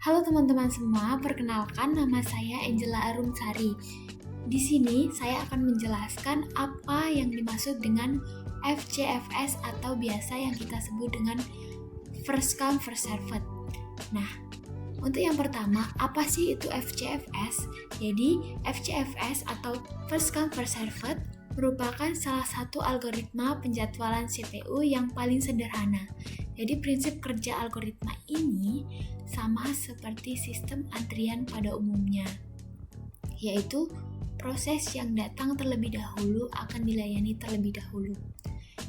Halo teman-teman semua, perkenalkan nama saya Angela Arumsari. Di sini saya akan menjelaskan apa yang dimaksud dengan FCFS atau biasa yang kita sebut dengan first come first served. Nah, untuk yang pertama, apa sih itu FCFS? Jadi, FCFS atau first come first served merupakan salah satu algoritma penjadwalan CPU yang paling sederhana. Jadi prinsip kerja algoritma ini sama seperti sistem antrian pada umumnya, yaitu proses yang datang terlebih dahulu akan dilayani terlebih dahulu.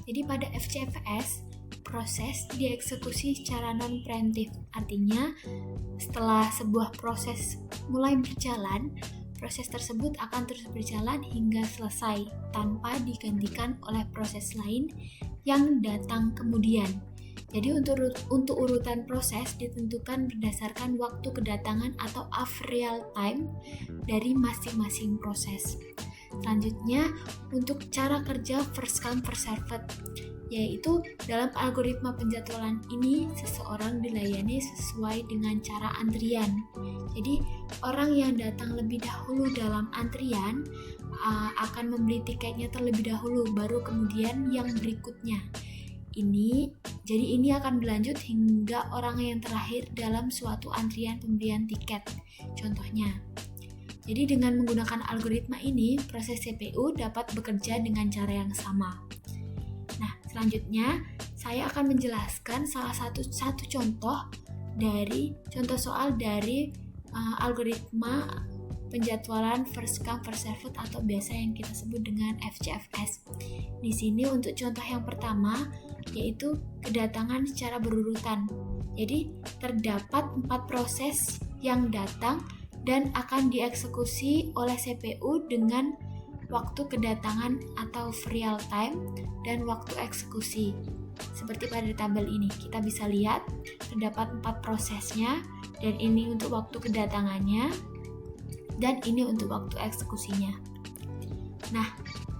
Jadi pada FCFS, proses dieksekusi secara non-preemptif, artinya setelah sebuah proses mulai berjalan, proses tersebut akan terus berjalan hingga selesai tanpa digantikan oleh proses lain yang datang kemudian. Jadi untuk urutan proses ditentukan berdasarkan waktu kedatangan atau real time dari masing-masing proses. Selanjutnya, untuk cara kerja first come first served, yaitu dalam algoritma penjadwalan ini seseorang dilayani sesuai dengan cara antrian. Jadi orang yang datang lebih dahulu dalam antrian akan membeli tiketnya terlebih dahulu, baru kemudian yang berikutnya. Jadi ini akan berlanjut hingga orang yang terakhir dalam suatu antrian pembelian tiket. Contohnya, jadi dengan menggunakan algoritma ini, proses CPU dapat bekerja dengan cara yang sama. Nah, selanjutnya saya akan menjelaskan salah satu contoh soal dari algoritma penjadwalan first come first served atau biasa yang kita sebut dengan FCFS. Di sini untuk contoh yang pertama yaitu kedatangan secara berurutan. Jadi terdapat 4 proses yang datang dan akan dieksekusi oleh CPU dengan waktu kedatangan atau real time dan waktu eksekusi. Seperti pada tabel ini, kita bisa lihat terdapat 4 prosesnya, dan ini untuk waktu kedatangannya dan ini untuk waktu eksekusinya. Nah,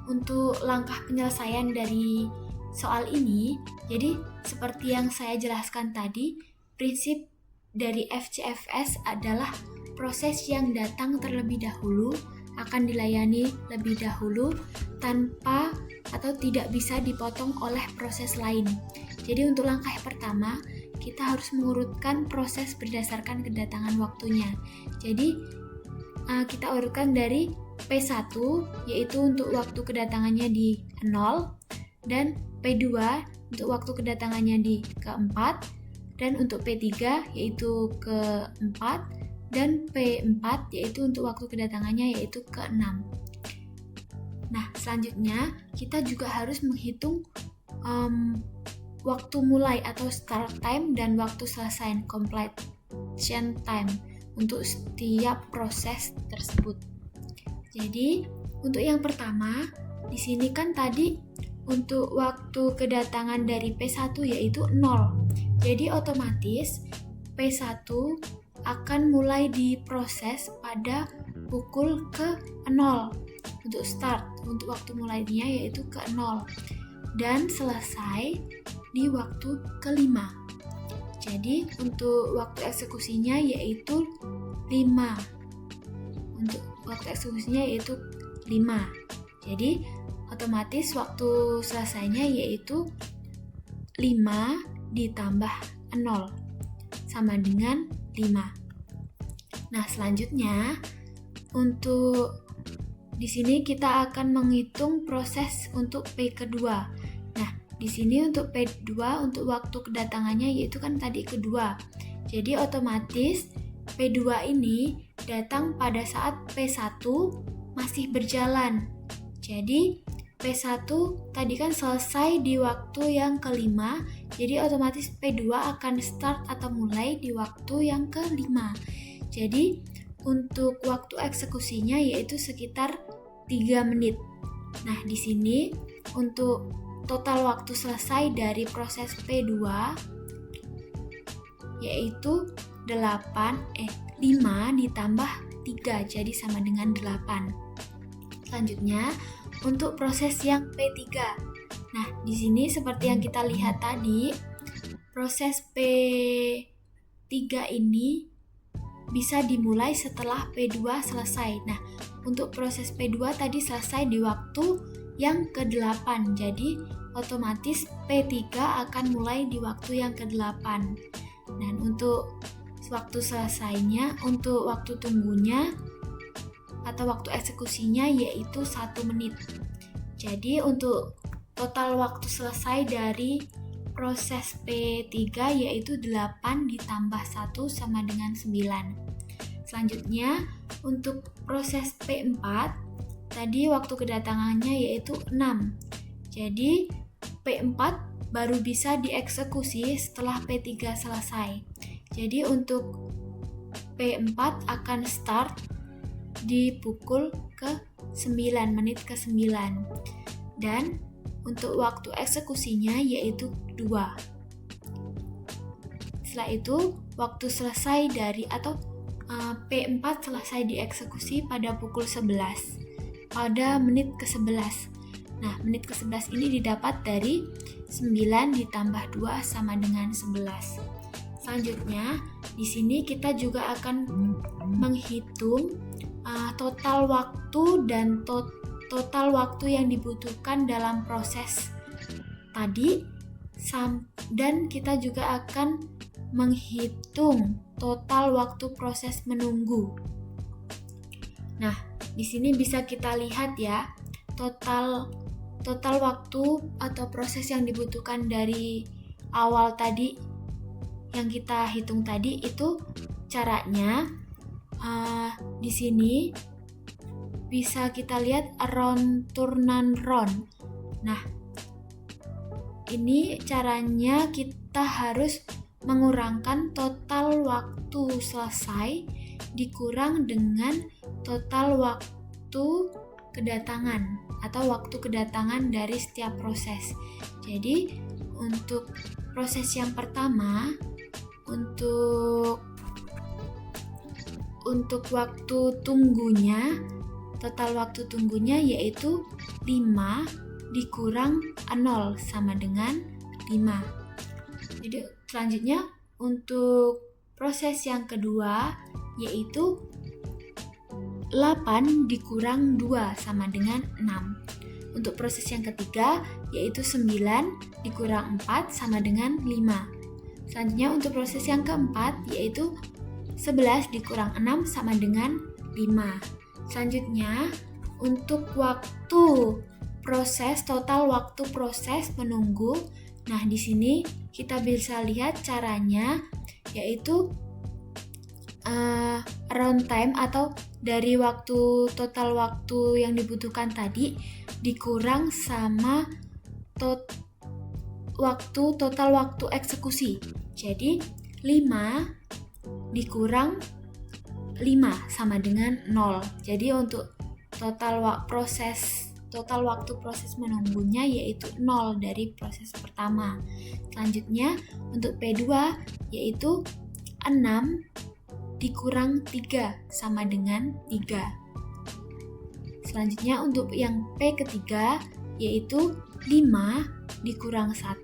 untuk langkah penyelesaian dari soal ini, jadi seperti yang saya jelaskan tadi, prinsip dari FCFS adalah proses yang datang terlebih dahulu akan dilayani lebih dahulu tanpa atau tidak bisa dipotong oleh proses lain. Jadi untuk langkah yang pertama, kita harus mengurutkan proses berdasarkan kedatangan waktunya. Jadi kita urutkan dari P1 yaitu untuk waktu kedatangannya di 0, dan P2 untuk waktu kedatangannya di keempat, dan untuk P3 yaitu keempat, dan P4 yaitu untuk waktu kedatangannya yaitu ke-6. Nah, selanjutnya kita juga harus menghitung waktu mulai atau start time dan waktu selesai completion time untuk setiap proses tersebut. Jadi, untuk yang pertama, di sini kan tadi untuk waktu kedatangan dari P1 yaitu 0. Jadi otomatis P1 akan mulai diproses pada pukul ke-0 untuk start, untuk waktu mulainya yaitu ke-0, dan selesai di waktu ke-5. Jadi untuk waktu eksekusinya yaitu 5. Untuk waktu eksekusinya yaitu 5. Jadi otomatis waktu selesainya yaitu 5 ditambah 0 sama dengan 5. Nah, selanjutnya untuk di sini kita akan menghitung proses untuk P kedua. Nah, di sini untuk P2 untuk waktu kedatangannya yaitu kan tadi kedua. Jadi otomatis P2 ini datang pada saat P1 masih berjalan. Jadi P1 tadi kan selesai di waktu yang kelima, jadi otomatis P2 akan start atau mulai di waktu yang kelima. Jadi untuk waktu eksekusinya yaitu sekitar 3 menit. Nah, di sini untuk total waktu selesai dari proses P2 yaitu 5 ditambah 3, jadi sama dengan 8. Selanjutnya untuk proses yang P3. Nah, di sini seperti yang kita lihat tadi, proses P3 ini bisa dimulai setelah P2 selesai. Nah, untuk proses P2 tadi selesai di waktu yang ke-8. Jadi, otomatis P3 akan mulai di waktu yang ke-8. Dan untuk waktu selesainya, untuk waktu tunggunya atau waktu eksekusinya yaitu 1 menit. Jadi, untuk total waktu selesai dari proses P3 yaitu 8 ditambah 1 sama dengan 9. Selanjutnya, untuk proses P4, tadi waktu kedatangannya yaitu 6. Jadi, P4 baru bisa dieksekusi setelah P3 selesai. Jadi, untuk P4 akan start di pukul ke-9, menit ke-9. Dan untuk waktu eksekusinya yaitu 2. Setelah itu, waktu selesai dari atau P4 selesai dieksekusi pada pukul 11, pada menit ke-11. Nah, menit ke-11 ini didapat dari 9 ditambah 2 sama dengan 11. Selanjutnya, di sini kita juga akan menghitung total waktu dan total waktu yang dibutuhkan dalam proses tadi, dan kita juga akan menghitung total waktu proses menunggu. Nah, di sini bisa kita lihat ya, total waktu atau proses yang dibutuhkan dari awal tadi yang kita hitung tadi itu caranya di sini bisa kita lihat round turnan round. Nah, ini caranya kita harus mengurangkan total waktu selesai dikurang dengan total waktu kedatangan atau waktu kedatangan dari setiap proses. Jadi, untuk proses yang pertama, untuk waktu tunggunya, total waktu tunggunya yaitu 5 dikurang 0 sama dengan 5. Jadi selanjutnya untuk proses yang kedua yaitu 8 dikurang 2 sama dengan 6. Untuk proses yang ketiga yaitu 9 dikurang 4 sama dengan 5. Selanjutnya untuk proses yang keempat yaitu 11 dikurang 6 sama dengan 5. Selanjutnya, untuk waktu proses, total waktu proses menunggu. Nah, di sini kita bisa lihat caranya yaitu round time atau dari total waktu yang dibutuhkan tadi dikurang sama total waktu eksekusi. Jadi 5 dikurang 5 sama dengan 0. Jadi untuk total waktu proses menunggunya yaitu 0 dari proses pertama. Selanjutnya untuk P2 yaitu 6 dikurang 3 sama dengan 3. Selanjutnya untuk yang P ketiga yaitu 5 dikurang 1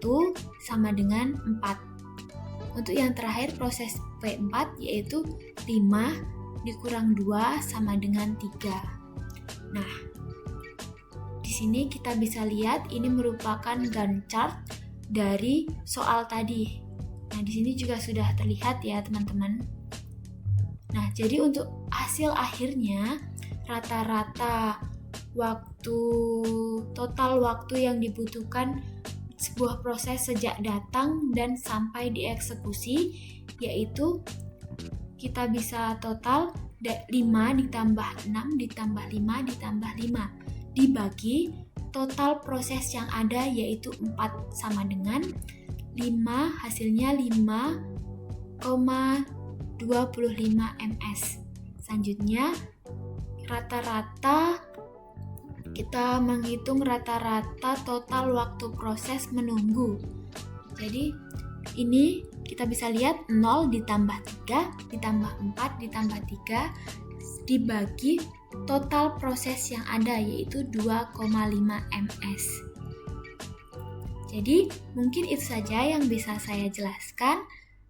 sama dengan 4. Untuk yang terakhir proses P4 yaitu 5 dikurang 2 sama dengan 3. Nah, di sini kita bisa lihat ini merupakan Gantt chart dari soal tadi. Nah, di sini juga sudah terlihat ya, teman-teman. Nah, jadi untuk hasil akhirnya rata-rata total waktu yang dibutuhkan sebuah proses sejak datang dan sampai dieksekusi yaitu kita bisa total 5 ditambah 6 ditambah 5 ditambah 5 dibagi total proses yang ada yaitu 4 sama dengan 5, hasilnya 5,25 ms. Selanjutnya kita menghitung rata-rata total waktu proses menunggu. Jadi ini kita bisa lihat 0 ditambah 3 ditambah 4 ditambah 3 dibagi total proses yang ada yaitu 2,5 ms. Jadi mungkin itu saja yang bisa saya jelaskan.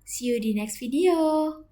See you di next video.